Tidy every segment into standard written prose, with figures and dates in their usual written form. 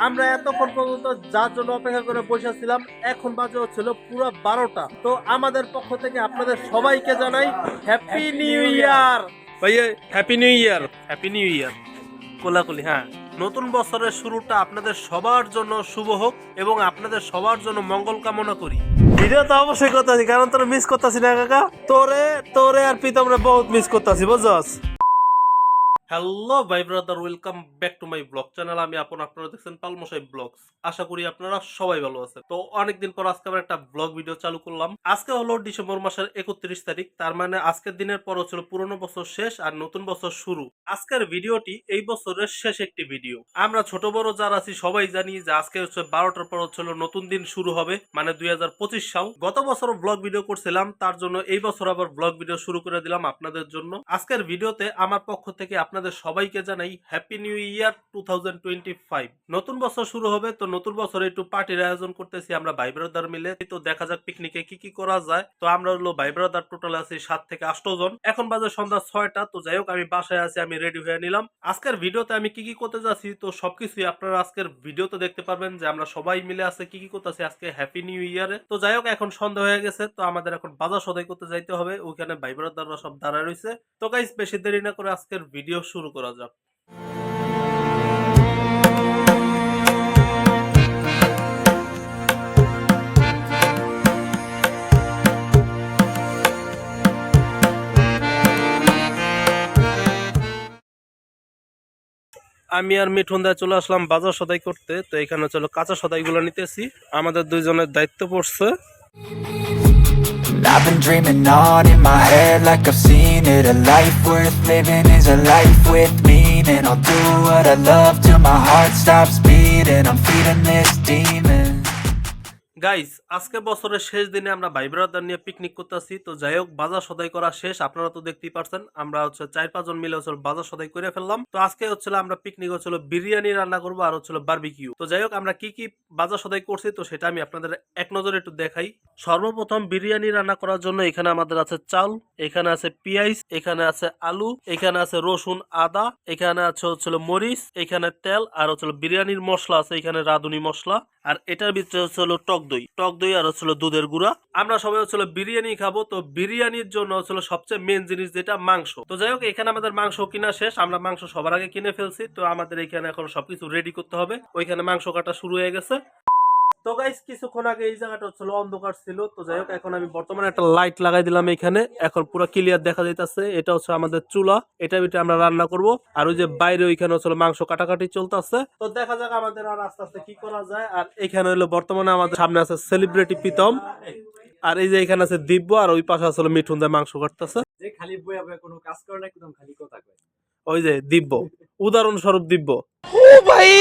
আমরা এতক্ষণ পর্যন্ত যার জন্য অপেক্ষা করে বসেছিলাম, এখন বাজে হচ্ছিল পুরো 12টা। তো আমাদের পক্ষ থেকে আপনাদের সবাইকে জানাই হ্যাপি নিউ ইয়ার। ভাইয়া happy new year, happy new year. কোলাকুলি, হ্যাঁ। নতুন বছরের শুরুটা আপনাদের সবার জন্য শুভ হোক এবং আপনাদের সবার জন্য মঙ্গল কামনা করি। ভিডিও তো অবশ্যই করতেছি, কারণ তোরা মিস করতেছি না কাকা। তোরে তোরে আর প্রীতমরে বহুত মিস করতেছি, বুঝছস? হ্যালো ভাই brother, welcome back to my blog channel. আমি আপনারা দেখছেন পালমশাই ব্লগস। আশা করি আপনারা সবাই ভালো আছেন। তো অনেকদিন পর আজকে আবার একটা ব্লগ ভিডিও চালু করলাম। আজকে হলো ডিসেম্বর মাসের 31 তারিখ, তার মানে আজকের দিনের পর হচ্ছিল পুরনো বছর শেষ আর নতুন বছর শুরু। আজকের ভিডিওটি এই বছরের শেষ একটি ভিডিও। আমরা ছোট বড় যারা আছি সবাই জানি যে আজকে হচ্ছে 12টার পর হচ্ছিল নতুন দিন শুরু হবে, মানে 2025 সাল। গত বছর ব্লগ ভিডিও করছিলাম, তার জন্য এই বছর আবার ব্লগ ভিডিও শুরু করে দিলাম আপনাদের জন্য। আজকের ভিডিওতে আমার পক্ষ থেকে আপনাদের সবাইকে জানাই হ্যাপি নিউ ইয়ার 2025। নতুন বছর শুরু হবে, তো নতুন বছরে একটু পার্টির আয়োজন করতেছি আমরা ভাই ব্রাদার মিলে। তো দেখা যাক পিকনিকে কি কি করা যায়। তো আমরা হলো ভাই ব্রাদার টোটাল আছি 7 থেকে 8 জন। এখন বাজে সন্ধ্যা 6টা। তো যাই হোক, আমি বাসায় আছি, আমি রেডি হয়ে নিলাম। আজকের ভিডিওতে আমি কি কি করতে যাচ্ছি তো সবকিছুই আপনারা আজকের ভিডিওতে দেখতে পারবেন, যে আমরা সবাই মিলে আছে কি কি করতেছি আজকে হ্যাপি নিউ ইয়ারে। তো যাই হোক, এখন সন্ধ্যা হয়ে গেছে, তো আমাদের এখন বাজার সদাই করতে যাইতে হবে। ওইখানে ভাই ব্রাদাররা সব দাঁড়ায় রয়েছে। তো গাইস, বেশি দেরি না করে আজকের ভিডিও শুরু করা যাক। আমি আর মিঠুন দা চলে আসলাম বাজার সদাই করতে। তো এখানে চলো কাঁচা সদাই গুলো নিতেছি, আমাদের দুইজনের দায়িত্ব পড়ছে। I've been dreaming on in my head like I've seen it. A life worth living is a life with meaning. I'll do what I love till my heart stops beating. I'm feeding this demon. Guys, আজকে বছরের শেষ দিনে আমরা ভাই brother নিয়ে picnic করতেছি। তো যাই হোক, বাজার সদাই করা শেষ, আপনারা তো দেখতেই পারছেন। আমরা হচ্ছে 4-5 জন মিলে হচ্ছে বাজার সদাই করে ফেললাম। তো আজকে হচ্ছিল আমরা পিকনিক হচ্ছিল বিরিয়ানি রান্না করবো আর হচ্ছিল বারবিকিউ। তো যাই হোক, আমরা কি কি বাজার সদাই করছি তো সেটা আমি আপনাদের এক নজরে একটু দেখাই। সর্বপ্রথম বিরিয়ানি রান্না করার জন্য এখানে আমাদের আছে চাল, এখানে আছে পেঁয়াজ, এখানে আছে আলু, এখানে আছে রসুন আদা, এখানে আছে হচ্ছিল মরিচ, এখানে তেল, আর হচ্ছিল বিরিয়ানির মশলা আছে এখানে রাঁধুনি মশলা। আর এটার ভিতরে হচ্ছিল টক দই আর হচ্ছিল দুধের গুঁড়া। আমরা সবাই হচ্ছিল বিরিয়ানি খাবো। তো বিরিয়ানির জন্য হচ্ছিল সবচেয়ে মেন জিনিস যেটা মাংস। তো যাই হোক, এখানে আমাদের মাংস কিনা শেষ, আমরা মাংস সবার আগে কিনে ফেলছি। তো আমাদের এখানে এখন সবকিছু রেডি করতে হবে। ওইখানে মাংস কাটা শুরু হয়ে গেছে। তো গাইস, কিছুক্ষণ আগে এই জায়গাটা হচ্ছিল অন্ধকার ছিল। তো যাই হোক, এখন আমি বর্তমানে একটা লাইট লাগাই দিলাম এখানে, এখন পুরো ক্লিয়ার দেখা যাইতেছে। এটা হচ্ছে আমাদের চুলা, এটা ভিতরে আমরা রান্না করব। আর ওই যে বাইরে ওইখানে হচ্ছে মাংস কাটাকাটি চলতেছে। তো দেখা যাক আমাদের আর আস্তে আস্তে কি করা যায়। আর এখানে হলো বর্তমানে আমাদের সামনে আছে সেলিব্রিটি প্রীতম, আর এই যে এখানে আছে দিব্য, আর ওই পাশে আসলে মিঠুন দা মাংস কাটতেছে। যে খালি বইয়া বইয়া কোনো কাজ করে না, একদম খালি কথা কয়। ওই যে দিব্য, উদাহরণস্বরূপ দিব্য। ओ भाई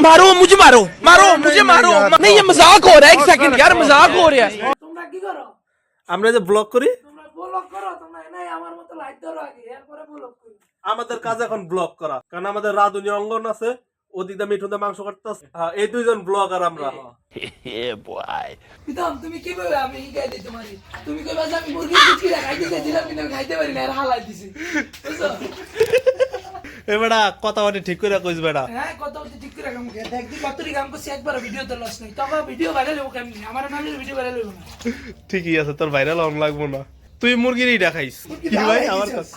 मारो मुझे, मारो मारो मुझे, मारो नहीं, ये मजाक हो रहा है। एक सेकंड यार, मजाक हो रहा है। তোমরা কি করো? আমরা যে ব্লগ করি, তোমরা ব্লগ করো? তোমরা নাই আমার মতো লাইট ধরো আগে, এরপরে ব্লগ করো। আমাদের কাজ এখন ব্লগ করা, কারণ আমাদের রাধুনি অঙ্গন আছে, ওদিক দিয়ে মিঠুন দা মাংস কাটতেছে। এই দুইজন ব্লগার আমরা। প্রীতম, তুমি কি বলবে? আমি শিখাই দিই তোমারে। তুমি কইবা যে আমি মুরগি কুচকি খাইতে চাইছিলাম কিন্তু আমি খাইতে পারি না, আর হালাই দিছি, বুঝছো? এ বেটা, কথা বাটি ঠিক করে কইস বেটা। হ্যাঁ, কত বলতে ঠিক করে কাম করে দেখি কতরি কাম করছি, একবার ভিডিওতে লস নাই। তবে ভিডিও ভাইরাল হবো কেমনি? আমার নামের ভিডিও ভাইরাল হবো না। ঠিকই আছে, তোর ভাইরাল অন লাগবো না। তুই মুরগির ইটা খাইস কি ভাই আমার কাছে?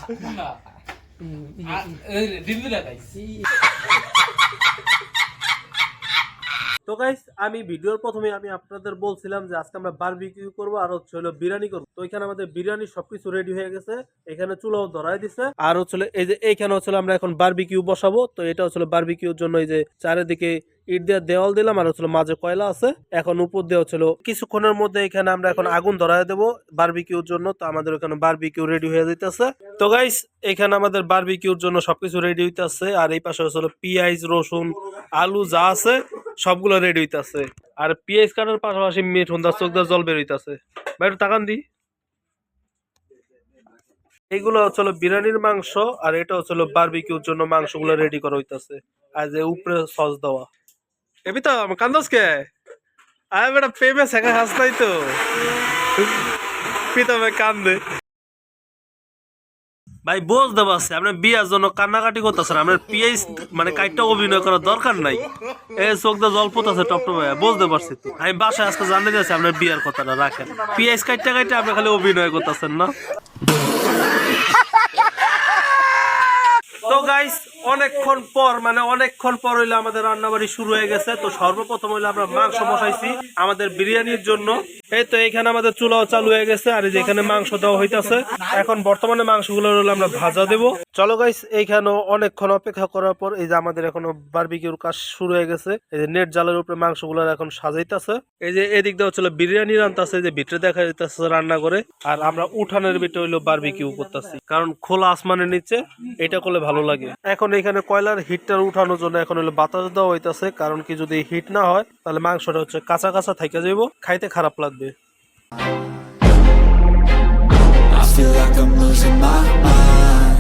তো গাইস, আমি ভিডিওর প্রথমে আমি আপনাদের বলছিলাম যে আজকে আমরা বারবিকিউ করব আর হচ্ছে হলো বিরিয়ানি করব। তো এখানে আমাদের বিরিয়ানি সবকিছু রেডি হয়ে গেছে, এখানে চুলাও ধরাই দিছে। আর হচ্ছে এই যে এইখানে হচ্ছে আমরা এখন বারবিকিউ বসাবো। তো এটা হচ্ছে বারবিকিউর জন্য এই যে চারিদিকে ইট দিয়ে দেওয়াল দিলাম, আর হচ্ছে মাঝে কয়লা আছে। এখন উপর দিয়ে হচ্ছিল কিছুক্ষণের মধ্যে এখানে আমরা এখন আগুন ধরাই দেবো বারবিকিউর জন্য। তো আমাদের এখানে বারবিকিউ রেডি হয়ে যাইতেছে। তো গাইস, এখানে আমাদের বারবিকিউর জন্য সবকিছু রেডি হইতেছে। আর এই পাশে হচ্ছে পেঁয়াজ রসুন আলু যা আছে সবগুলো রেডি হইতাছে। আর পেঁয়াজ কাটার পাশাপাশি মিঠুন দা চোখ জল বের হইতাছে। ভাই তাকান দি, এইগুলো হচ্ছে বিরিয়ানির মাংস, আর এটা হচ্ছে বারবিকিউর জন্য মাংসগুলো রেডি করা হইতাছে। আর যে উপরে সস দেওয়া। এবি তো কান্দস কে? আরে বেটা, প্রেমে শেখা খাস নাই তো, পিতামে কান্দে। ভাই বুঝতে পারছি আপনার বিয়ার জন্য কান্নাকাটি করতেছেন, আপনার পিএইচ মানে কাইটটা অভিনয় করার দরকার নাই। এই চোখ দিয়ে জল পড়তেছে টপটপ ভাই, বুঝতে পারছি তো। আমি বাসায় আজকে জানতে চাইছি আপনার বিয়ার কথাটা রাখেন। পিএইচ কাইটটা কাইটটা আপনি খালি অভিনয় করতেছেন না। তো গাইস অনেকক্ষণ পর হইলে আমাদের রান্নাবাড়ি শুরু হয়ে গেছে। তো সর্বপ্রথম হইলে আমরা মাংস বসাইছি আমাদের বিরিয়ানির জন্য। এই তো এখানে আমাদের চুলাও চালু হয়ে গেছে, আর যেখানে মাংস দেওয়া হইতাছে। এখন বর্তমানে মাংসগুলো হলো আমরা ভাজা দেব। চলো গাইস, এইখানেও অনেকক্ষণ অপেক্ষা করার পর এই যে আমাদের এখনো বারবিকিউর কাজ শুরু হয়ে গেছে। এই যে নেট জালের উপরে মাংসগুলো এখন সাজাইতেছে। এই যে এদিক দিয়ে হচ্ছিল বিরিয়ানি রান্তাছে, যে ভিতরে দেখা যাইতেছে রান্না করে, আর আমরা উঠানের ভিতরে হইলো বারবিকিউ করতেছি, কারণ খোলা আসমানের নিচে এটা করলে ভালো লাগে। এখন এখানে কয়লার হিটটার উঠানোর জন্য এখন হলো বাতাস দেওয়া হইতাছে, কারণ কি যদি হিট না হয় তাহলে মাংসটা হচ্ছে কাঁচা কাঁচা থাইকা যাইব, খাইতে খারাপ লাগবে। I feel like I'm losing my mind.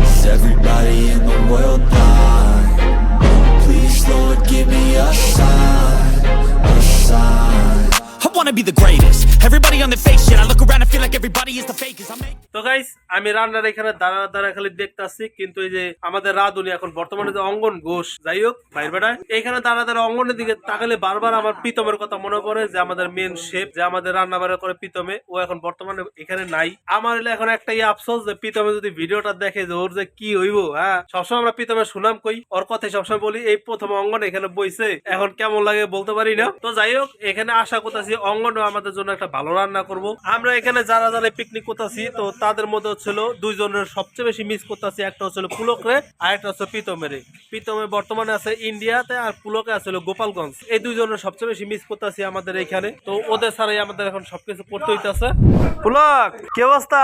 Is everybody in the world blind? Please, Lord, give me a sign, a sign. I wanna be the greatest. Everybody on the fake shit. I look around and feel like everybody is the fakest. I make তো guys আমি রান্নার এখানে দাঁড়া খালি দেখতাছি, কিন্তু এই যে আমাদের রাধুনি এখন বর্তমানে যে অঙ্গন ঘোষ, যাই হোক ভাইয়ের বেটায় এইখানে দাঁড়া অঙ্গনের দিকে তাকালে বারবার আমার প্রীতমের কথা মনে পড়ে, যে আমাদের মেন শেফ যে আমাদের রান্না বাড়া করে প্রীতমে, ও এখন বর্তমানে এখানে নাই। আমার হলে এখন একটাই আফসোস যে প্রীতমে যদি ভিডিওটা দেখে যে ওর যে কি হইব। হ্যাঁ, সবসময় আমরা প্রীতমের সুনাম কই, ওর কথাই সবসময় বলি। এই প্রথম অঙ্গন এখানে বইছে, এখন কেমন লাগে বলতে পারি না। তো যাই হোক, এখানে আশা করতেছি অঙ্গনও আমাদের জন্য একটা ভালো রান্না করব। আমরা এখানে যারা যারা পিকনিক করতেছি, তো তাদের মধ্যে হচ্ছিল দুইজনের সবচেয়ে বেশি মিস করতেছি। একটা হচ্ছিল পুলকরে, আর একটা হচ্ছে প্রীতমের। প্রীতমে বর্তমানে আছে ইন্ডিয়াতে, আর পুলকে আছে গোপালগঞ্জ। এই দুইজনের সবচেয়ে বেশি মিস করতেছি আমাদের এখানে। তো ওদের ছাড়াই আমাদের এখন সবকিছু করতে হইতেছে। পুলক, কি অবস্থা?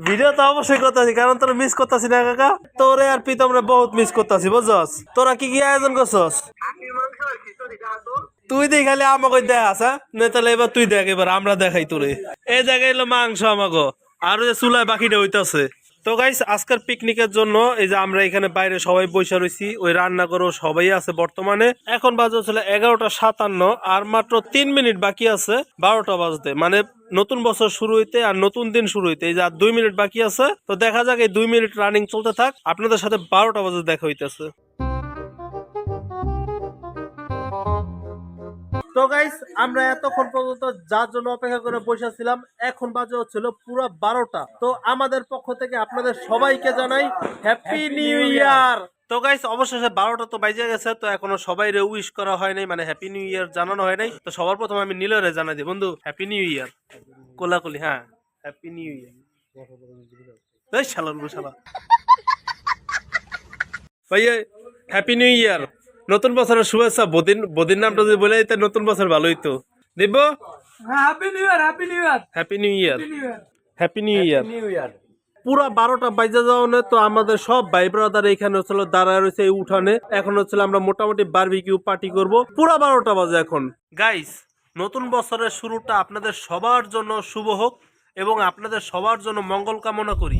ভিডিও তো অবশ্যই করতেছি, কারণ তোরা মিস করতেছি না কাকা। তোরে আর প্রীতমরে বহুত মিস করতেছি, বুঝছস? তোরা কি কি আয়োজন করছস? তুই দেখালে আমাকে দেখাস, হ্যাঁ? তাহলে এবার তুই দেখ, এবার আমরা দেখাই তোরে। এই জায়গায় এলো মাংস আমাকে, আর যে চুলায় বাকিটা হইতাছে। তো গাইস আজকের পিকনিকের জন্য এই যে আমরা এখানে বাইরে সবাই বসে রয়েছি, ওই রান্না করো সবাই আছে বর্তমানে। এখন বাজে হচ্ছিল 11:57, আর মাত্র 3 মিনিট বাকি আছে 12টা বাজতে, মানে নতুন বছর শুরু হইতে আর নতুন দিন শুরু হইতে এই যে আর 2 মিনিট বাকি আছে। তো দেখা যাক এই 2 মিনিট রানিং চলতে থাক, আপনাদের সাথে 12টা বাজে দেখা হইতেছে। তো গাইস আমরা এতক্ষণ পর্যন্ত যার জন্য অপেক্ষা করে বসেছিলাম, এখন বাজে হচ্ছিল পুরো 12টা। তো আমাদের পক্ষ থেকে আপনাদের সবাইকে জানাই হ্যাপি নিউ ইয়ার। তো গাইস অবশেষে 12টা তো বাজে গেছে, তো এখনো সবাই রে উইশ করা হয় নাই, মানে হ্যাপি নিউ ইয়ার জানানো হয় নাই। তো সবার প্রথমে আমি নীলরে জানাই দিই, বন্ধু হ্যাপি নিউ ইয়ার। কোলাকুলি, হ্যাঁ হ্যাপি নিউ ইয়ার। এই শালার শালা ভাই, হ্যাপি নিউ ইয়ার, নতুন বছরের শুভেচ্ছা। বদিন নামটা যদি বলে দিতে নতুন বছর ভালোই তো। দিব happy new year, happy new year, happy new ইয়ার, নিউ ইয়ার, হ্যাপি নিউ ইয়ার। New year. পুরা 12টা বাজে যাওয়া, তো আমাদের সব ভাই ব্রাদার এখানে হচ্ছিল দাঁড়ায় রয়েছে এই উঠানে। এখন হচ্ছিল আমরা মোটামুটি বারবিকিউ পার্টি করব। পুরা 12টা বাজে এখন। গাইস নতুন বছরের শুরুটা আপনাদের সবার জন্য শুভ হোক এবং আপনাদের সবার জন্য মঙ্গল কামনা করি।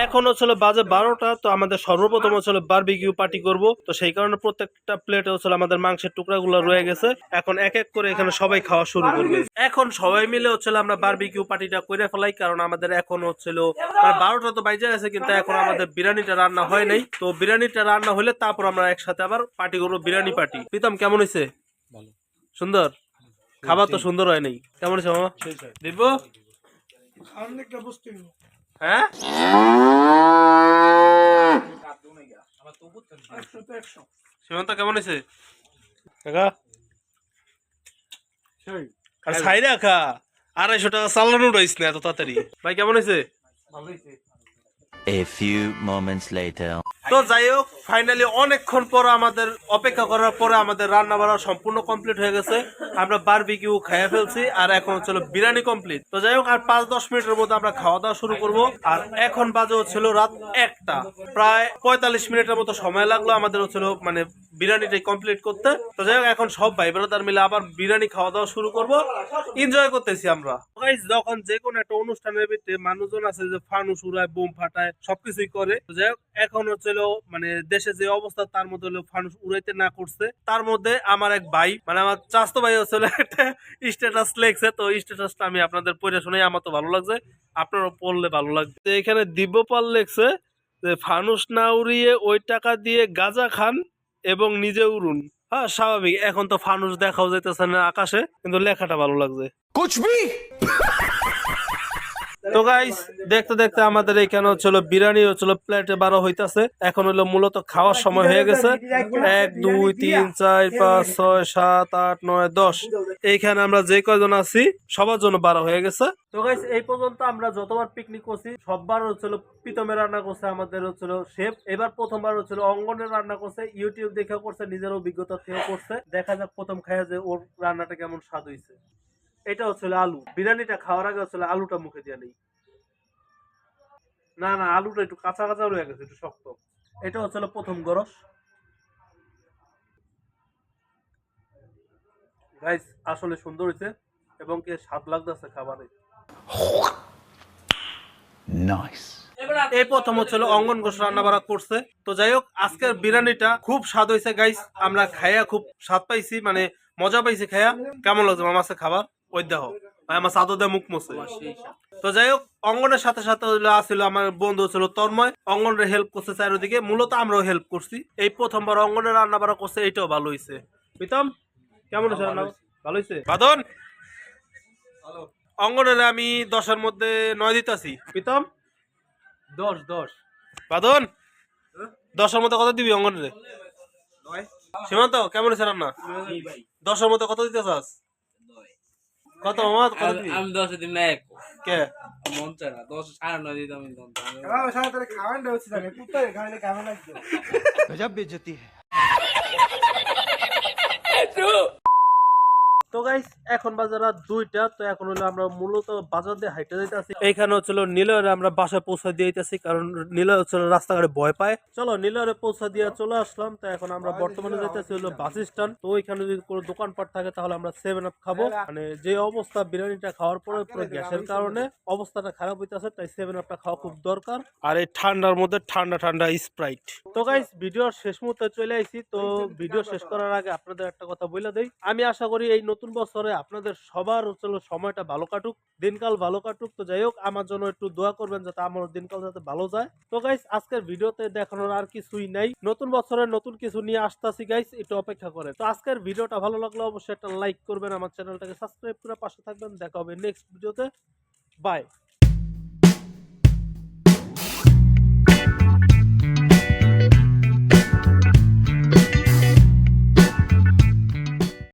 এখন হচ্ছিল বাজে 12টা, তো আমাদের সর্বপ্রথম হচ্ছিল বারবিকিউ পার্টি করব। তো সেই কারণে প্রত্যেকটা প্লেটে হচ্ছিল আমাদের মাংসের টুকরাগুলো রয়ে গেছে। এখন এক এক করে এখানে সবাই খাওয়া শুরু করবে। এখন সবাই মিলে হচ্ছিল আমরা বারবিকিউ পার্টিটা করে ফেলাই, কারণ আমাদের এখন হচ্ছিল 12টা তো বাজে গেছে, কিন্তু এখন আমাদের বিরিয়ানিটা রান্না হয় নাই। তো বিরিয়ানিটা রান্না হলে তারপর আমরা একসাথে আবার পার্টি করবো, বিরিয়ানি পার্টি। প্রীতম কেমন হয়েছে? সুন্দর খাবার তো সুন্দর হয় নাই। কেমন হয়েছে মামা? দিব হ্যাঁ, সীমান্ত কেমন হয়েছে? ছাইরা খা, 250 টাকা চালানো উঠাইস না এত তাড়াতাড়ি। ভাই কেমন হয়েছে? A few moments later. তো যাই হোক, ফাইনালি অনেকক্ষণ পর আমাদের অপেক্ষা করার পরে আমাদের রান্না বাড়া সম্পূর্ণ কমপ্লিট হয়ে গেছে। আমরা বারবিকিউ খাইয়া ফেলছি, আর এখন হচ্ছিল বিরিয়ানি কমপ্লিট। তো যাই হোক, আর 5-10 মিনিটের মধ্যে আমরা খাওয়া দাওয়া শুরু করব। আর এখন বাজে হচ্ছিল রাত 1টা, প্রায় 45 মিনিটের মতো সময় লাগলো আমাদের হচ্ছিল মানে বিরিয়ানিটাই কমপ্লিট করতে। তো যাই হোক, এখন সব ভাই ব্রাদার মিলে আবার বিরিয়ানি খাওয়া দাওয়া শুরু করব, এনজয় করতেছি আমরা। যখন যে কোনো একটা অনুষ্ঠানের ভিতরে মানুষজন আছে যে ফানুস উড়ায়, বোম ফাটায়, সবকিছুই করে। তো যাই হোক, এখন হচ্ছিল মানে দেশে যে অবস্থা তার মধ্যে হলো ফানুস উড়াইতে না করছে, তার মধ্যে আমার এক ভাই মানে আমার চাস্তো ভাই হচ্ছিল একটা স্ট্যাটাস লেখছে, তো স্ট্যাটাসটা আমি আপনাদের পড়ে শুনে আমার তো ভালো লাগছে, আপনারও পড়লে ভালো লাগবে। তো এখানে দিব্যপাল লেখছে যে ফানুস না উড়িয়ে ওই টাকা দিয়ে গাঁজা খান এবং নিজে উড়ুন। হ্যাঁ স্বাভাবিক, এখন তো ফানুস দেখাও যাইতেছে না আকাশে, কিন্তু লেখাটা ভালো লাগছে। कुछ भी তো গাইস দেখতে দেখতে আমাদের এখানে হচ্ছিল বিরিয়ানি হচ্ছিল প্লেটে 12 হইতাছে। এখন হলো মূলত খাওয়ার সময় হয়ে গেছে। 1 2 3 4 5 6 7 8 9 10 এইখানে আমরা যে কয়জন আছি সবার জন্য 12 হয়ে গেছে। তো গাইস এই পর্যন্ত আমরা যতবার পিকনিক করছি সববার হচ্ছিল প্রীতমের রান্না করছে, আমাদের হচ্ছিল শেফ। এবার প্রথমবার হচ্ছিল অঙ্গনের রান্না করছে, ইউটিউব দেখেও করছে, নিজের অভিজ্ঞতা থেকেও করছে। দেখা যাক প্রথম খাইয়া যে ওর রান্নাটা কেমন স্বাদ হইছে। এটা হচ্ছিল আলু, বিরিয়ানিটা খাওয়ার আগে হচ্ছিল আলুটা মুখে দিয়ে নেই। না না, আলুটা একটু কাঁচা কাঁচা রয়ে গেছে, একটু শক্ত। এটা হচ্ছিল প্রথম গরস। গাইস আসলে সুন্দর হয়েছে এবং কি স্বাদ লাগতেছে খাবারে। এই প্রথম হচ্ছিল অঙ্গন ঘোষ রান্না বাড়া করছে। তো যাই হোক আজকের বিরিয়ানিটা খুব স্বাদ হয়েছে গাইস, আমরা খাইয়া খুব স্বাদ পাইছি, মানে মজা পাইছি খাইয়া। কেমন লাগছে মামা আছে খাবার? ওই দেখো আমার সাদো দিয়ে মুখ মুছে। তো যাই হোক অঙ্গনের সাথে সাথে আসছিল আমার বন্ধু ছিল তন্ময়, অঙ্গনের হেল্প করছে চারিদিকে, মূলত আমরাও হেল্প করছি। এই প্রথমবার অঙ্গনের রান্না বাড়া করছে, এইটাও ভালো হয়েছে। প্রীতম কেমন হয়েছে রান্না? ভালো হয়েছে। বাদন অঙ্গনের আমি 10-এর মধ্যে 9 দিতেছি। প্রীতম 10 বাদন 10-এর মধ্যে কত দিবি অঙ্গনের? 9 সীমান্ত কেমন হয়েছে রান্না? 10-এর মধ্যে কত দিতে চাস? কত মামা কত দিবি? আমি 10 দিন না এক কে মন চায় না 10 9.5 দিতাম আমি দম गजब बेइज्जती है। তো গাইস এখন বাজে রাত 2টা। তো এখন হলো আমরা মূলত বাজার দিয়ে হাইটে যাইতেছি। এইখানে হচ্ছিল নীলয়রে আমরা বাসায় পৌঁছা দিয়ে দিতেছি, কারণ নীলয় হচ্ছিল রাস্তাঘাটে ভয় পায়। চলো নীলয়রে পৌঁছা দিয়ে চলে আসলাম। তো এখন আমরা বর্তমানে যাইতেছি হলো বাস স্ট্যান্ড। তো ওইখানে যদি কোনো দোকানপাট থাকে তাহলে আমরা 7 আপ খাবো। মানে যে অবস্থা বিরিয়ানিটা খাওয়ার পরে পুরো গ্যাসের কারণে অবস্থাটা খারাপ হইতেছে, তাই 7 আপটা খাওয়া খুব দরকার। আর এই ঠান্ডার মধ্যে ঠান্ডা ঠান্ডা স্প্রাইট। তো গাইস ভিডিওর শেষ মুহূর্তে চলে আইছি। তো ভিডিও শেষ করার আগে আপনাদের একটা কথা বলে দেই, আমি আশা করি এই নতুন বছরে আপনাদের সবার হচ্ছিল সময়টা ভালো কাটুক, দিনকাল ভালো কাটুক। তো যাই হোক আমার জন্য একটু দোয়া করবেন যাতে আমার দিনকাল যাতে ভালো যায়। তো গাইস আজকের ভিডিওতে দেখানোর আর কিছুই নাই, নতুন বছরে নতুন কিছু নিয়ে আসতেছি গাইস, একটু অপেক্ষা করেন। তো আজকের ভিডিওটা ভালো লাগলে অবশ্যই একটা লাইক করবেন, আমার চ্যানেলটাকে সাবস্ক্রাইব করে পাশে থাকবেন। দেখা হবে নেক্সট ভিডিওতে, বাই।